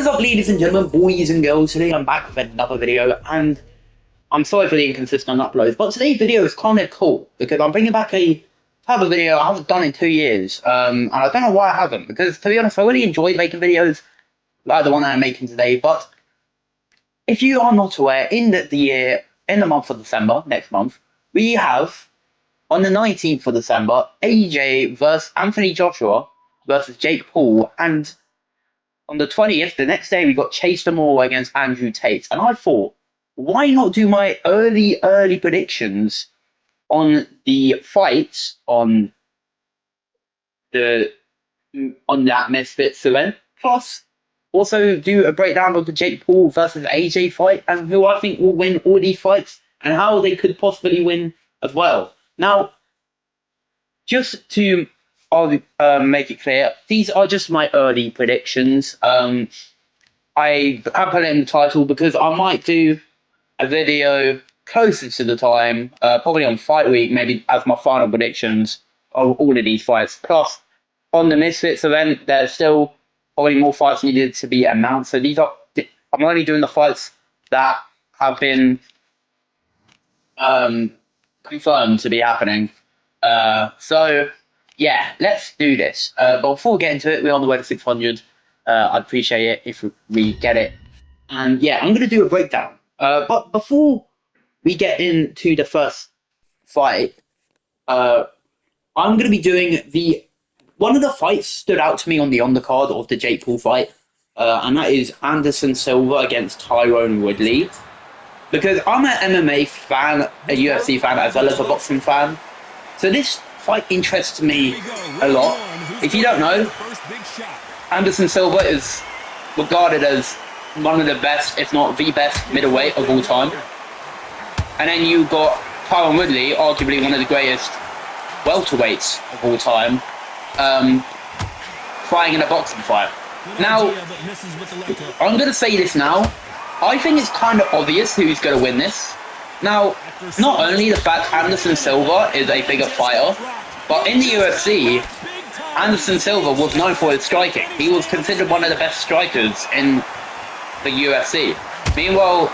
What is up, ladies and gentlemen, boys and girls? Today I'm back with another video, and I'm sorry for the inconsistent uploads, but today's video is kind of cool because I'm bringing back a type of video I haven't done in 2 years, and I don't know why I haven't, because to be honest, I really enjoy making videos like the one I'm making today. But if you are not aware, in the month of December, next month, we have on the 19th of December, AJ versus Anthony Joshua versus Jake Paul, and on the 20th, the next day, we got Chase Demore against Andrew Tate. And I thought, why not do my early predictions on the fights on that Misfits event? Plus, also do a breakdown of the Jake Paul versus AJ fight and who I think will win all these fights and how they could possibly win as well. Now, just to make it clear, these are just my early predictions. I have put it in the title because I might do a video closer to the time, probably on fight week, maybe as my final predictions of all of these fights. Plus, on the Misfits event, there's still probably more fights needed to be announced. So I'm only doing the fights that have been confirmed to be happening. So yeah, let's do this. But before we get into it, we're on the way to 600. I'd appreciate it if we get it. And yeah, I'm going to do a breakdown. But before we get into the first fight, I'm going to be doing one of the fights stood out to me on the undercard of the Jake Paul fight, and that is Anderson Silva against Tyrone Woodley. Because I'm an MMA fan, a UFC fan, as well as a boxing fan. So this fight interests me a lot. If you don't know, Anderson Silva is regarded as one of the best, if not the best, middleweight of all time. And then you got Tyron Woodley, arguably one of the greatest welterweights of all time, fighting in a boxing fight. Now, I'm going to say this now. I think it's kind of obvious who's going to win this. Now, not only the fact Anderson Silva is a bigger fighter, but in the UFC, Anderson Silva was known for his striking. He was considered one of the best strikers in the UFC. Meanwhile,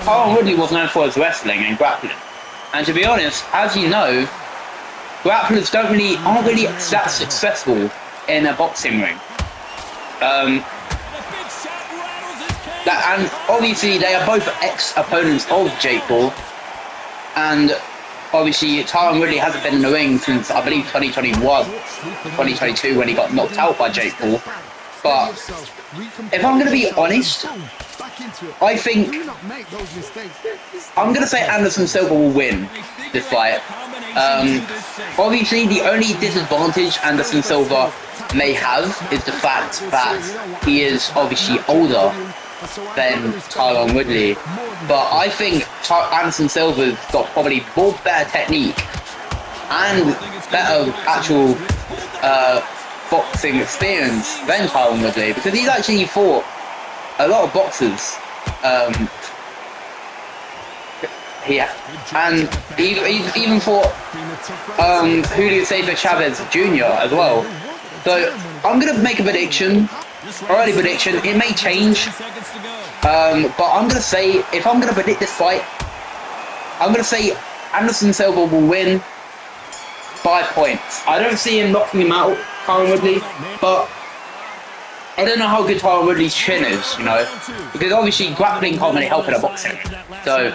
Tyron Woodley was known for his wrestling and grappling. And to be honest, as you know, grapplers aren't really that successful in a boxing ring. And obviously they are both ex-opponents of Jake Paul, and obviously Tyron Woodley hasn't been in the ring since I believe 2022 when he got knocked out by Jake Paul. But if I'm going to be honest, I think I'm going to say Anderson Silva will win this fight. Obviously the only disadvantage Anderson Silva may have is the fact that he is obviously older than Tyron Woodley, but I think Anderson Silva's got probably both better technique and better actual boxing experience than Tyron Woodley, because he's actually fought a lot of boxers. And he's even fought Julio Cesar Chavez Jr. as well. So I'm going to make a prediction. Early prediction, it may change, but I'm going to say, if I'm going to predict this fight, I'm going to say Anderson Silva will win 5 points. I don't see him knocking him out, Tyron Woodley, but I don't know how good Tyron Woodley's chin is, you know, because obviously grappling can't really help in a boxing. So,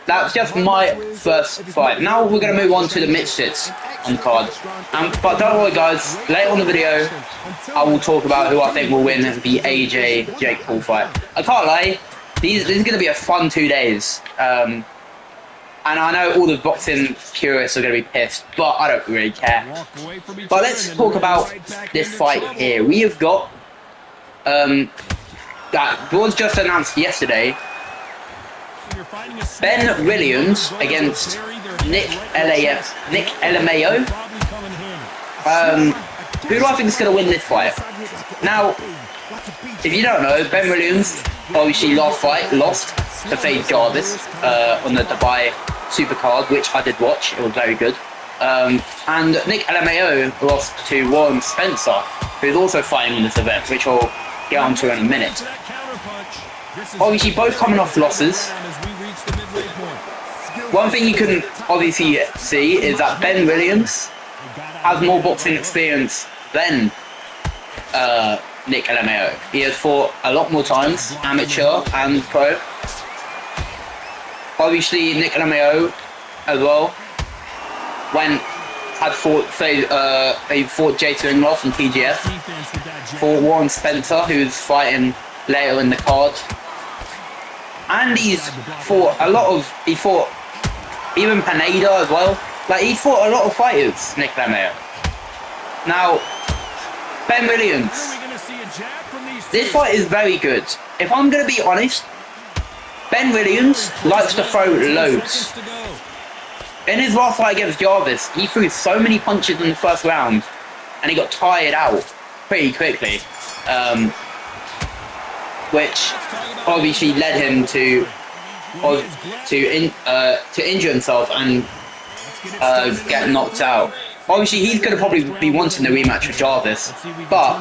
that's just my first fight. Now we're going to move on to the misfits on the card. But don't worry guys, later on the video, I will talk about who I think will win the AJ Jake Paul fight. I can't lie, this is going to be a fun 2 days. And I know all the boxing purists are going to be pissed, but I don't really care. But let's talk about this fight here. We have got, that was just announced yesterday, Ben Williams against Nick LMAO. Who do I think is going to win this fight? Now, if you don't know, Ben Williams obviously lost to Faye Jarvis on the Dubai Supercard, which I did watch. It was very good. And Nick LMAO lost to Warren Spencer, who's also fighting in this event, which we'll get onto in a minute. Obviously, both coming off losses. One thing you can obviously see is that Ben Williams has more boxing experience than Nick LMAO. He has fought a lot more times, amateur and pro. Obviously, Nick LMAO as well he fought Jason Ingloff from TGF, fought Warren Spencer, who's fighting later in the card, and he fought even Pineda as well. Like, he fought a lot of fighters, Nick LMAO. Now, Ben Williams, this fight is very good. If I'm going to be honest, Ben Williams likes to throw loads. In his last fight against Jarvis, he threw so many punches in the first round, and he got tired out pretty quickly, which obviously led him to injure himself and get knocked out. Obviously, he's going to probably be wanting the rematch with Jarvis, but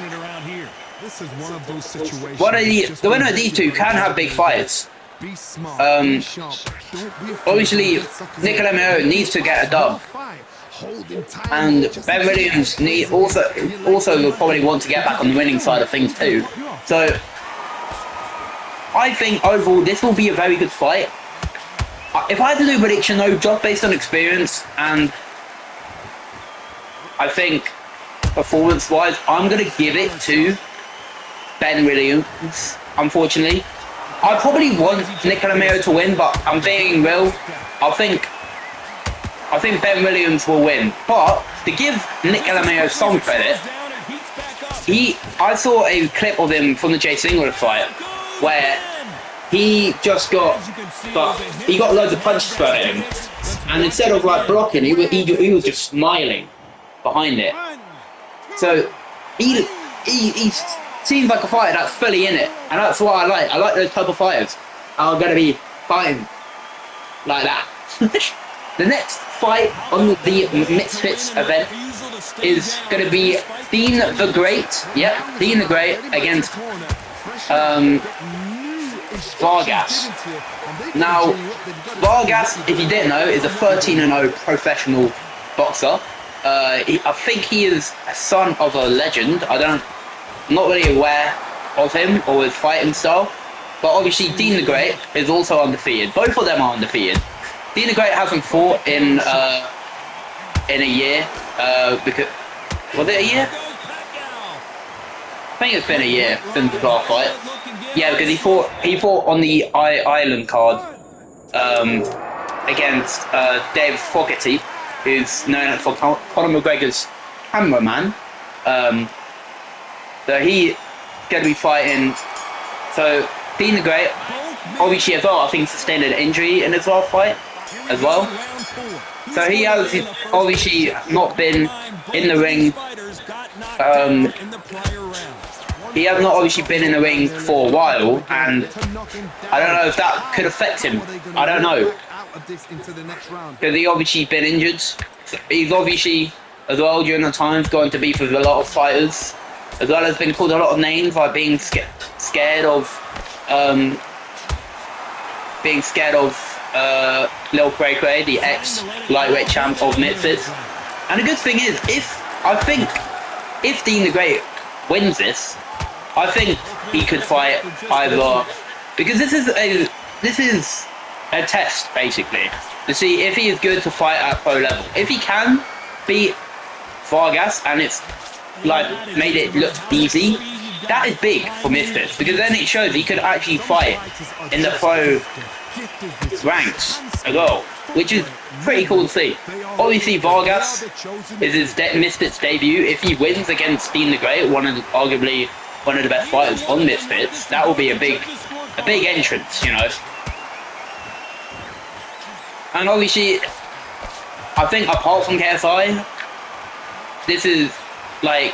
the winner of these two can have big fights. Obviously, Nick LMAO needs to get a dub, and Ben Williams also will probably want to get back on the winning side of things too. So I think overall this will be a very good fight. If I had to do a prediction though, just based on experience and I think performance-wise, I'm going to give it to Ben Williams, unfortunately. I probably want Nick LMAO to win, but I'm being real. I think Ben Williams will win. But to give Nick LMAO some credit, I saw a clip of him from the Jason Ingloff fight where he just got loads of punches thrown at him, and instead of like blocking, he was just smiling behind it. So he seems like a fighter that's fully in it, and that's what I like. I like those type of fighters. I'm going to be fighting like that. The next fight on the Misfits event is going to be Dean the Great. Yep, Dean the Great against Vargas. Now, Vargas, if you didn't know, is a 13-0 professional boxer. I think he is a son of a legend. I'm not really aware of him or his fighting style, but obviously Dean the Great is also undefeated. Both of them are undefeated. Dean the Great hasn't fought in a year, because was it a year? I think it's been a year since the last fight. Yeah, because he fought on the Island card against Dave Fogarty, who's known for Conor McGregor's cameraman. So he's going to be fighting. So Dean the Great, obviously as well, I think sustained an injury in his last fight as well. So he has obviously not been in the ring. He has not obviously been in the ring for a while, and I don't know if that could affect him. I don't know, because he obviously been injured. He's obviously as well during the times going to beef with a lot of fighters, as well as been called a lot of names, like being scared of Lil Cray Cray, the ex lightweight champ of Misfits. And the good thing is, if Dean the Great wins this, I think he could fight either, because this is a test basically to see if he is good to fight at pro level. If he can beat Vargas and it's like made it look easy, that is big for Misfits, because then it shows he could actually fight in the pro ranks as well, which is pretty cool to see. Obviously Vargas is his Misfits debut. If he wins against Dean the Great, arguably one of the best fighters on Misfits, that will be a big entrance, you know. And obviously, I think apart from KSI, this is like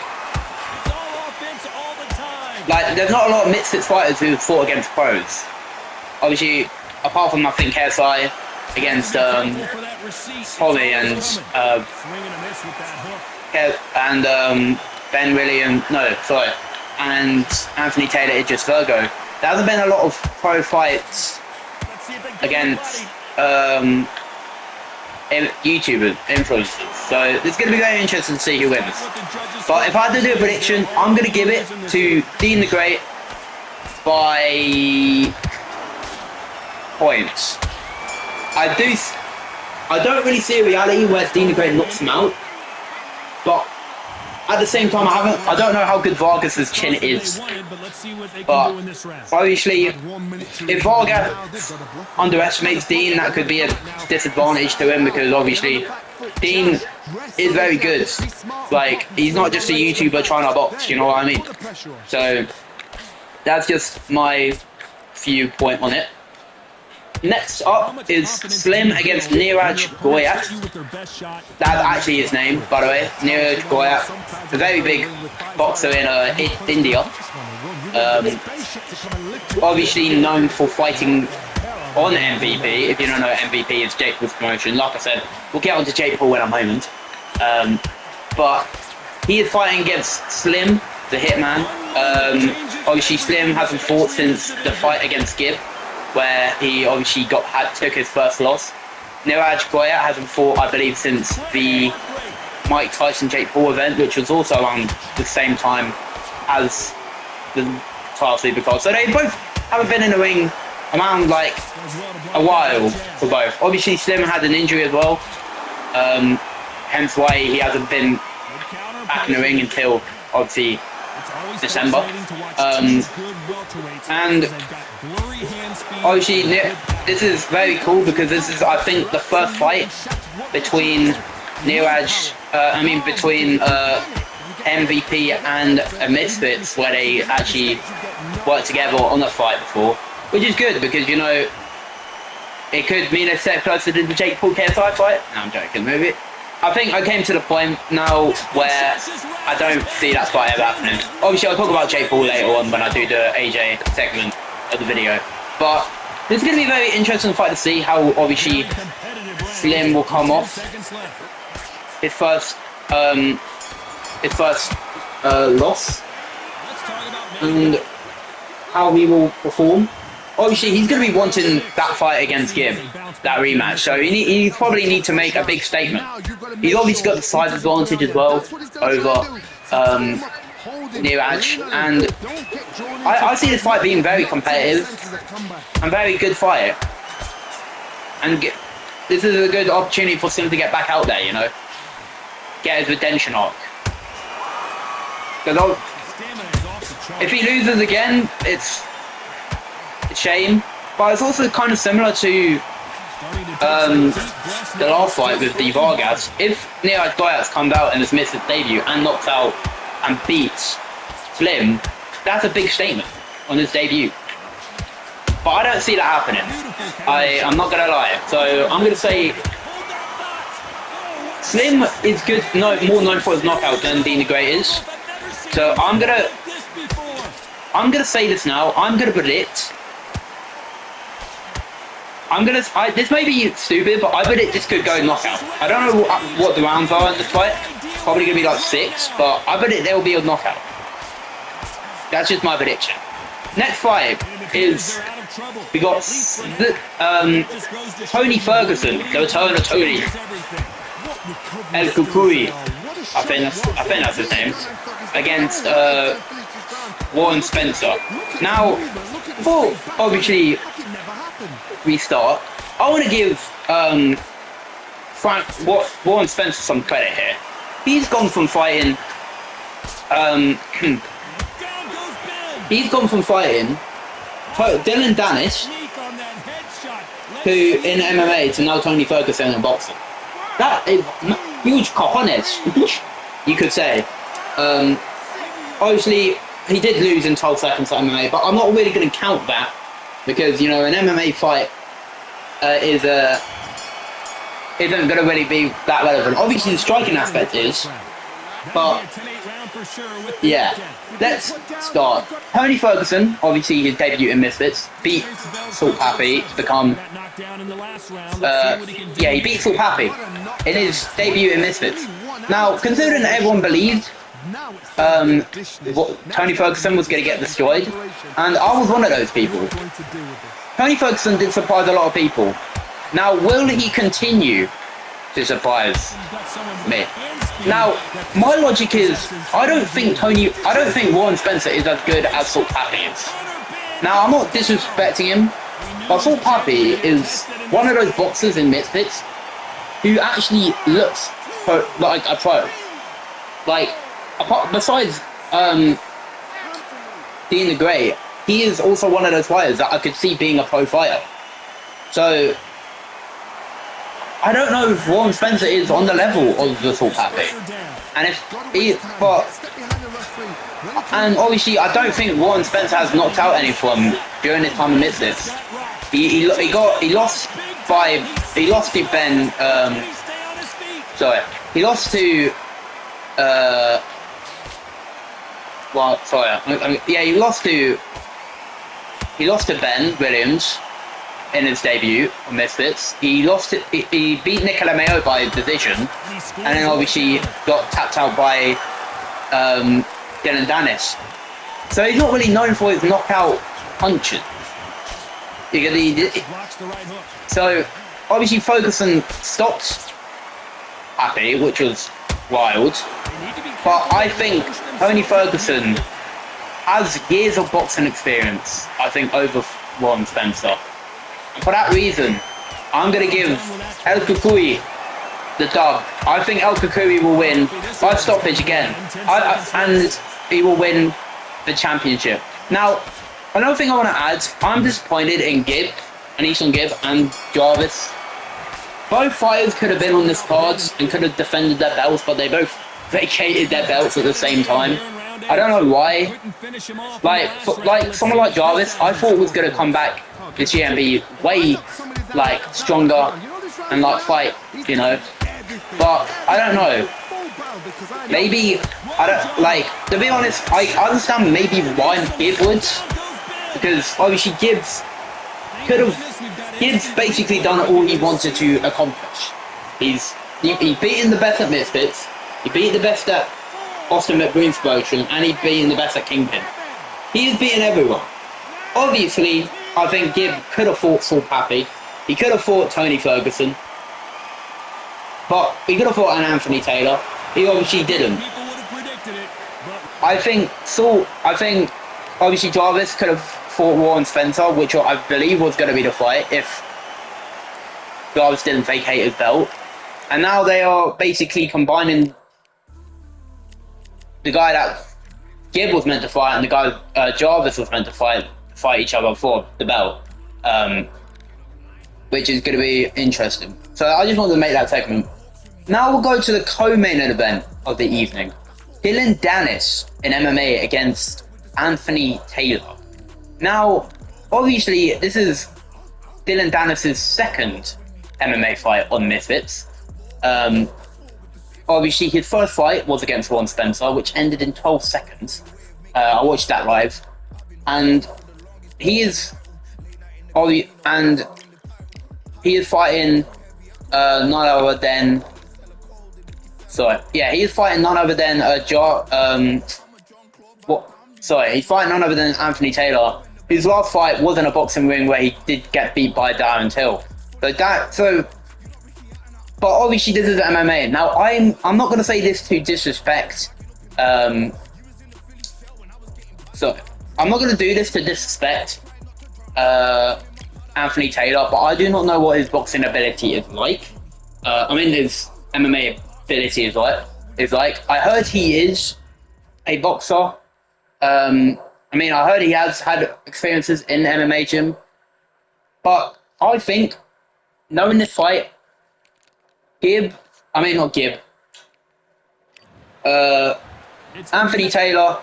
there's not a lot of Misfits fighters who have fought against pros. Obviously, apart from I think KSI, against Holly and Ben Williams. No, sorry, and Anthony Taylor Idris Virgo. There hasn't been a lot of pro fights against YouTubers, influencers. So it's going to be very interesting to see who wins. But if I had to do a prediction, I'm going to give it to Dean the Great by points. I don't really see a reality where Dean the Great knocks him out, but at the same time, I don't know how good Vargas's chin is. But obviously, if Vargas underestimates Dean, that could be a disadvantage to him, because obviously Dean is very good. Like, he's not just a YouTuber trying to box, you know what I mean? So that's just my viewpoint on it. Next up is Slim against Niraj Goyat. That's actually his name, by the way. Niraj Goyat, a very big boxer in India. Obviously known for fighting on MVP. If you don't know what MVP is, Jake Paul's promotion. Like I said, we'll get on to Jake Paul in a moment. But he is fighting against Slim, the Hitman. Obviously Slim hasn't fought since the fight against Gibb, where he obviously took his first loss. Niraj Goyat hasn't fought, I believe, since the Mike Tyson Jake Paul event, which was also around the same time as the title Supercard. So they both haven't been in the ring around like a while for both. Obviously Slim had an injury as well, hence why he hasn't been back in the ring until obviously December. And obviously this is very cool because this is, I think, the first fight between between MVP and Misfits where they actually worked together on a fight before, which is good because, you know, it could mean a step closer to the Jake Paul KSI fight. No, I'm joking, maybe. I think I came to the point now where I don't see that fight ever happening. Obviously, I'll talk about Jake Paul later on when I do the AJ segment of the video. But this is going to be a very interesting fight to see how obviously Slim will come off his first loss and how he will perform. Obviously, he's going to be wanting that fight against Gibb, that rematch. So he probably need to make a big statement. He's obviously got the size advantage as well over Niraj, and I see this fight being very competitive and very good fight. And this is a good opportunity for Slim to get back out there, you know, get his redemption arc. Because if he loses again, it's a shame, but it's also kind of similar to the last fight with the Vargas. If Niraj Goyat comes out and has missed his debut and knocks out and beats Slim, that's a big statement on his debut. But I don't see that happening. I'm not gonna lie. So I'm gonna say Slim is good, more known for his knockout than Dean the Great is. So I'm gonna say this now. I'm gonna predict. This may be stupid, but I predict this could go knockout. I don't know what the rounds are in this fight. Probably gonna be like 6, but I predict there will be a knockout. That's just my prediction. Next fight is we got Tony Ferguson, the return of Tony El Kukui. I think that's his name, against Warren Spencer. Now, before obviously we start, I want to give Warren Spencer some credit here. He's gone from fighting Dylan Dennis, who in MMA, to now Tony Ferguson in boxing. That is huge cojones, you could say. Obviously, he did lose in 12 seconds at MMA, but I'm not really going to count that because, you know, an MMA fight isn't going to really be that relevant. Obviously, the striking aspect is, but yeah. Let's start. Tony Ferguson, obviously his debut in Misfits, beat Salt Pappy to become Yeah, he beat Full Pappy in his debut in Misfits. Now, considering everyone believed Tony Ferguson was going to get destroyed, and I was one of those people. Tony Ferguson did surprise a lot of people. Now, will he continue to surprise me? Now, my logic is, I don't think Warren Spencer is as good as Salt Pappy is. Now, I'm not disrespecting him, but Salt Pappy is one of those boxers in Misfits who actually looks like a pro. Like, besides Dean the Great, he is also one of those fighters that I could see being a pro fighter. So, I don't know if Warren Spencer is on the level of the Salt Pappy. And and obviously I don't think Warren Spencer has knocked out anyone during his time in Misfits. He lost to Ben, he lost to, he lost to Ben Williams in his debut on Misfits. He beat Nicola Mayo by decision, and then obviously got tapped out by Dylan Dennis. So he's not really known for his knockout punches. So obviously Ferguson stopped Pappy, which was wild. But I think Tony Ferguson has years of boxing experience, I think, over Warren Spencer. And for that reason, I'm going to give El Kukui the dub. I think El Kukui will win by stoppage again. And he will win the championship. Now, another thing I want to add, I'm disappointed in Gibb, Anishan Gibb and Jarvis. Both fighters could have been on this card and could have defended their belts, but they both vacated their belts at the same time. I don't know why. Like someone like Jarvis, I thought was going to come back this year and be way stronger and fight, you know. But I don't know. Maybe to be honest, I understand maybe why Gibb would, because obviously Gibbs basically done all he wanted to accomplish. He's beaten the best at Misfits, he beat the best at Austin McBroom's promotion, and he's beaten the best at Kingpin. He's beaten everyone. Obviously, I think Gibb could have fought Saul Pappy, he could have fought Tony Ferguson, but he could have fought an Anthony Taylor. He obviously didn't. I think obviously Jarvis could have fought Warren Spencer, which I believe was going to be the fight if Jarvis didn't vacate his belt. And now they are basically combining the guy that Gibb was meant to fight and the guy Jarvis was meant to fight each other for the belt, which is going to be interesting. So I just wanted to make that segment. Now we'll go to the co-main event of the evening. Dylan Dennis in MMA against Anthony Taylor. Now, obviously, this is Dylan Dennis' second MMA fight on Misfits. Obviously, his first fight was against Warren Spencer, which ended in 12 seconds. I watched that live. And he is fighting none other than... he's fighting none other than he's fighting none other than Anthony Taylor, whose last fight was in a boxing ring where he did get beat by Darren Till. But obviously this is MMA. Now I'm not going to say this to disrespect. I'm not going to do this to disrespect Anthony Taylor, but I do not know what his boxing ability is like. His MMA ability is like. I heard he is a boxer. I heard he has had experiences in the MMA gym. But I think, knowing this fight, Anthony Taylor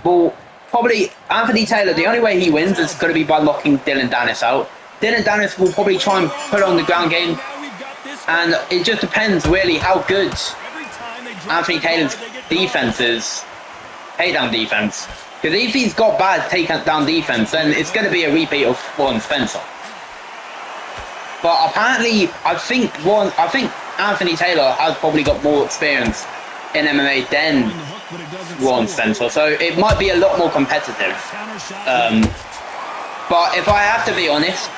will probably... Anthony Taylor, the only way he wins is going to be by locking Dylan Dennis out. Dylan Dennis will probably try and put on the ground game. And it just depends really how good Anthony Taylor's defense is, takedown defense. Because if he's got bad takedown defense, then it's going to be a repeat of Warren Spencer. But apparently, I think Anthony Taylor has probably got more experience in MMA than Ron Spencer, so it might be a lot more competitive. But if I have to be honest,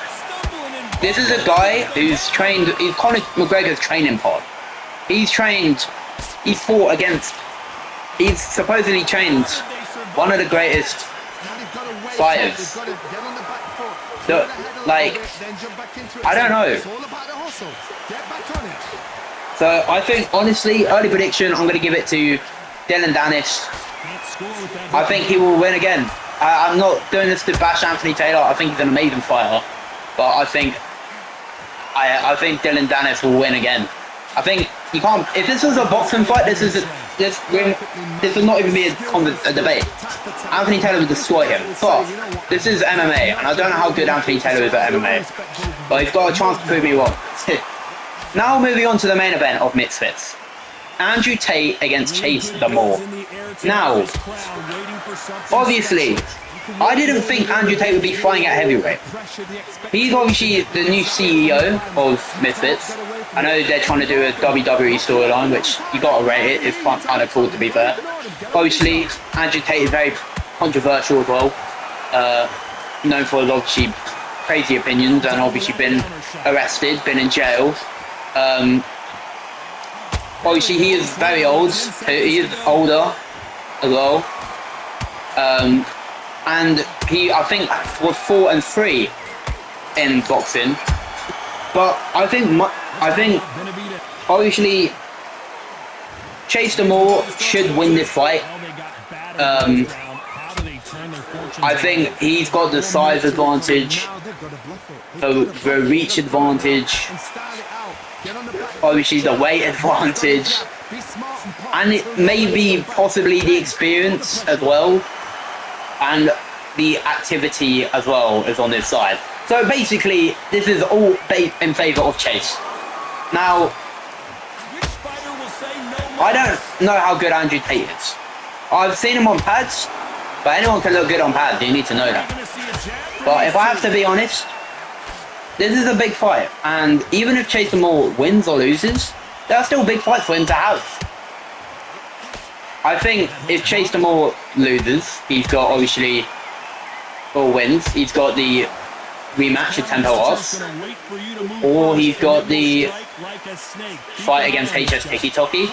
this is a guy who's trained. He's Conor McGregor's training pod. He's fought against. He's supposedly trained one of the greatest fighters. So, like, I don't know. So I think, honestly, early prediction, I'm going to give it to Dylan Dennis. I think he will win again. I'm not doing this to bash Anthony Taylor. I think he's an amazing fighter, but I think Dylan Dennis will win again. I think you can't. If this was a boxing fight, this would not even be a debate. Anthony Taylor would destroy him. But this is MMA, and I don't know how good Anthony Taylor is at MMA, but he's got a chance to prove me wrong. Now moving on to the main event of Misfits. Andrew Tate against Chase Damore. Now, obviously, I didn't think Andrew Tate would be fighting at heavyweight. He's obviously the new CEO of Misfits. I know they're trying to do a WWE storyline, which you gotta rate it. It's kind of cool, to be fair. Obviously, Andrew Tate is very controversial as well. Known for his obviously crazy opinions, and obviously been arrested, been in jail. Obviously, he is very old. He is older as well. And he, I think, was 4-3 in boxing. But I think, obviously, Chase Damore should win this fight. I think he's got the size advantage, the reach advantage, obviously the weight advantage, and it may be possibly the experience as well, and the activity as well is on his side. So basically, this is all in favour of Chase. Now, I don't know how good Andrew Tate is. I've seen him on pads, but anyone can look good on pads, you need to know that. But if I have to be honest, this is a big fight, and even if Chase Damore wins or loses, there are still big fights for him to have. I think if Chase Damore loses, he's got obviously, or wins, he's got the rematch with Tempo Oz, or he's got the fight against HS Tiki-Toki,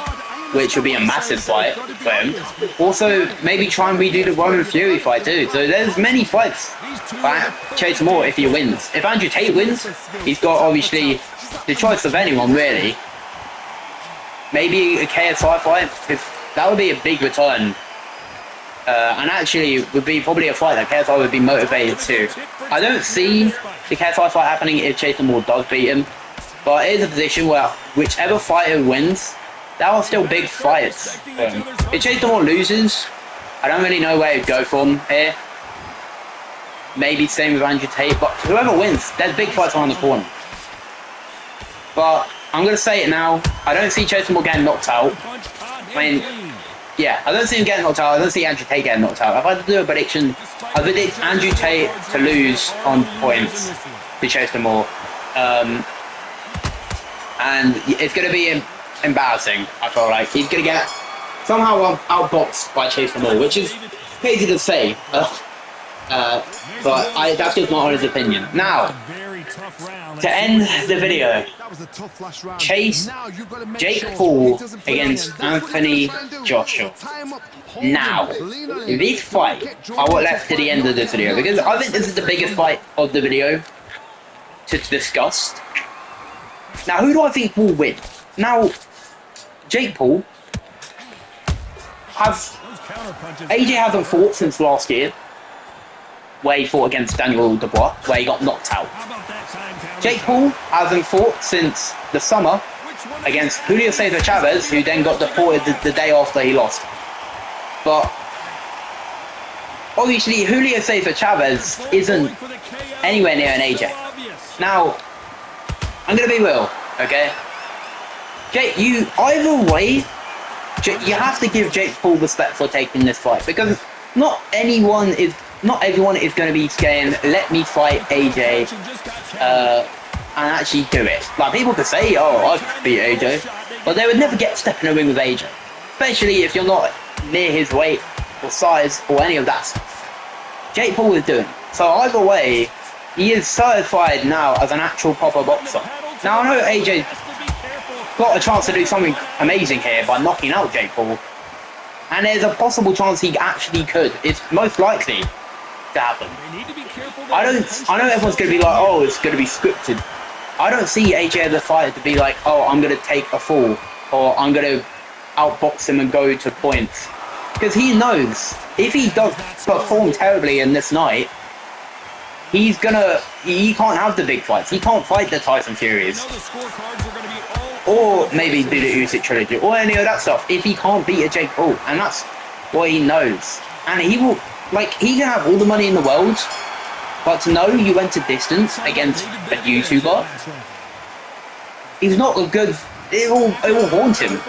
which would be a massive fight for him. Also, maybe try and redo the Roman Fury fight too. So there's many fights for Chase Damore if he wins. If Andrew Tate wins, he's got obviously the choice of anyone really. Maybe a KSI fight, because that would be a big return. And actually would be probably a fight that KSI would be motivated to. I don't see the KSI fight happening if Chase Damore does beat him. But it is a position where whichever fighter wins, there are still big fights. If Chase Damore loses, I don't really know where to go from here. Maybe same with Andrew Tate, but whoever wins, there's big fights around the corner. But I'm going to say it now, I don't see Chase Damore getting knocked out. I mean, yeah, I don't see him getting knocked out, I don't see Andrew Tate getting knocked out. If I had to do a prediction, I predict Andrew Tate to lose on points to Chase Damore. And it's going to be embarrassing, I feel like. He's going to get somehow outboxed by Chase Damore, which is crazy to say. But that's just my honest opinion. Now, to end the video, Jake Paul against Anthony Joshua. Now, this fight, I will left to the end of this video, because I think this is the biggest fight of the video to discuss. Now, who do I think will win? Now, Jake Paul AJ hasn't fought since last year, where he fought against Daniel Dubois, where he got knocked out. Jake Paul hasn't fought since the summer against Julio Cesar Chavez, who then got deported the day after he lost. But obviously, Julio Cesar Chavez isn't anywhere near an AJ. Now, I'm going to be real, okay? Either way, you have to give Jake Paul respect for taking this fight, because not everyone is going to be saying, let me fight AJ, and actually do it. Like, people could say, oh, I could beat AJ, but they would never get step in a ring with AJ. Especially if you're not near his weight or size or any of that stuff. Jake Paul is doing it. So either way, he is certified now as an actual proper boxer. Now, I know AJ got a chance to do something amazing here by knocking out Jake Paul. And there's a possible chance he actually could. It's most likely to happen. I know everyone's going to be like, oh, it's going to be scripted. I don't see AJ as a fighter to be like, oh, I'm going to take a fall, or I'm going to outbox him and go to points. Because he knows if he does perform terribly in this night, he can't have the big fights. He can't fight the Tyson Furies. Or maybe do the Usyk trilogy, or any of that stuff, if he can't beat a Jake Paul. And that's what he knows. And he will, like, he can have all the money in the world, but to know you went to distance against a YouTuber, he's not a good, it will haunt him.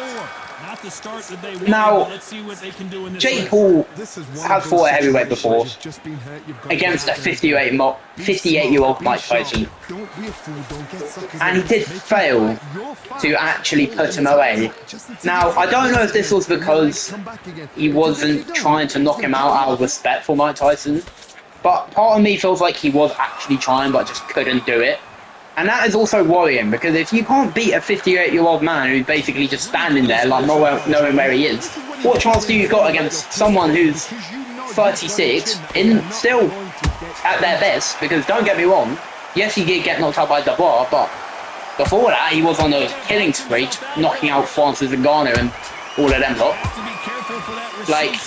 Now, Jake Paul has fought a heavyweight before against a 58-year-old Mike Tyson, and he did fail to actually put him away. Now, I don't know if this was because he wasn't trying to knock him out of respect for Mike Tyson, but part of me feels like he was actually trying but just couldn't do it. And that is also worrying, because if you can't beat a 58-year-old man who's basically just standing there, like, not knowing where he is, what chance do you got against someone who's 36, still at their best? Because don't get me wrong, yes, he did get knocked out by Dubois, but before that, he was on a killing spree, knocking out Francis Ngannou and all of them lot. Like,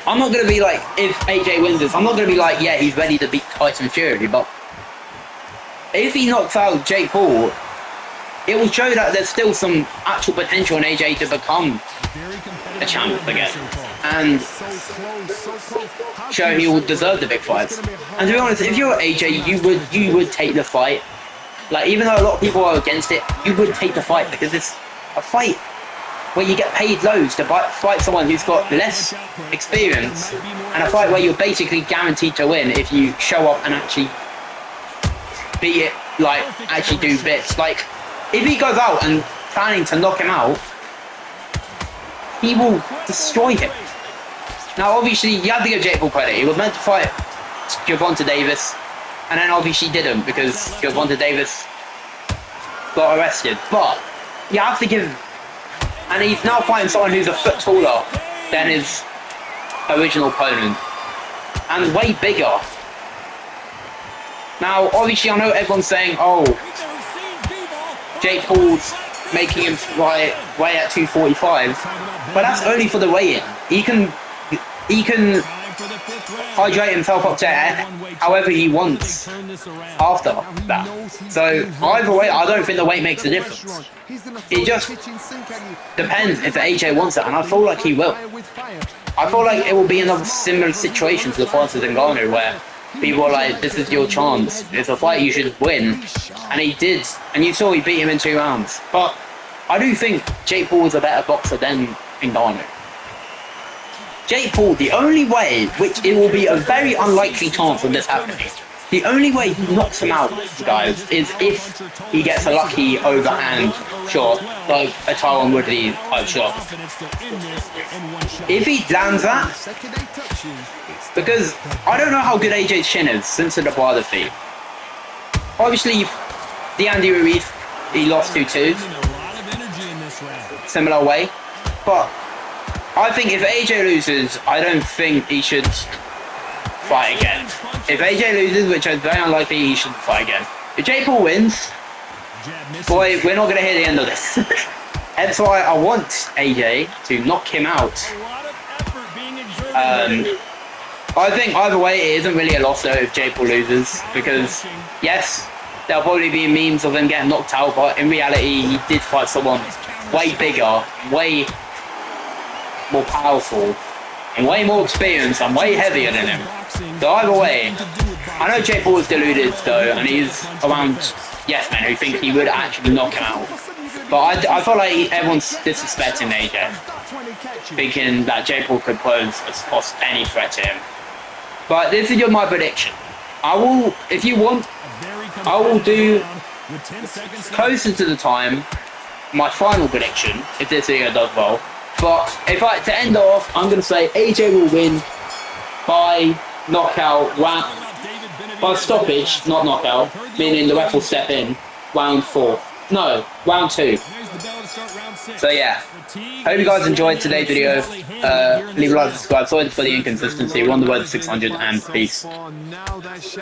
I'm not going to be like, if AJ wins this, I'm not going to be like, yeah, he's ready to beat Tyson Fury, but if he knocks out Jake Paul, it will show that there's still some actual potential in AJ to become a champ again, and show he will deserve the big fights. And to be honest, if you're AJ, you would take the fight. Like, even though a lot of people are against it, you would take the fight, because it's a fight where you get paid loads to fight someone who's got less experience, and a fight where you're basically guaranteed to win if you show up and actually beat it, like, actually do bits. Like, if he goes out and planning to knock him out, he will destroy him. Now, obviously, you have to give Jake Paul credit. He was meant to fight Gervonta Davis, and then obviously didn't, because Gervonta Davis got arrested. But you have to give, and he's now fighting someone who's a foot taller than his original opponent, and way bigger. Now, obviously, I know everyone's saying, oh, Jake Paul's making him weigh at 245, but that's only for the weigh-in. He can hydrate himself up to however he wants after that. So either way, I don't think the weight makes a difference. It just depends if AJ wants it, and I feel like he will. I feel like it will be another similar situation to the Francis Ngannou, where people are like, this is your chance, it's a fight you should win, and he did, and you saw he beat him in 2 rounds. But I do think Jake Paul is a better boxer than Ngannou. Jake Paul, the only way, which it will be a very unlikely chance of this happening, the only way he knocks him out, guys, is if he gets a lucky overhand shot, like a Tyron Woodley type shot. If he lands that, because I don't know how good AJ's chin is since the Dubois defeat. Obviously, the Andy Ruiz, he lost 2-2, similar way, but I think if AJ loses, I don't think he should fight again. If AJ loses, which is very unlikely, he should fight again. If Jake Paul wins, boy, we're not going to hear the end of this. That's why I want AJ to knock him out. I think either way, it isn't really a loss though if Jake Paul loses, because yes, there'll probably be memes of him getting knocked out, but in reality, he did fight someone way bigger, way more powerful, and way more experienced, and way heavier than him. So either way, I know Jake Paul is deluded though, and he's around yes men who think he would actually knock him out. But I feel like everyone's disrespecting AJ, thinking that Jake Paul could pose any threat to him. But this is my prediction. I will, if you want, I will do closer to the time, my final prediction, if this video does well. But if I to end off, I'm going to say AJ will win by knockout, by stoppage, not knockout, meaning the ref will step in, round 4. No, round 2. So yeah, hope you guys enjoyed today's video. Leave a like, subscribe. Sorry for the inconsistency. We're on the road to 600 and peace.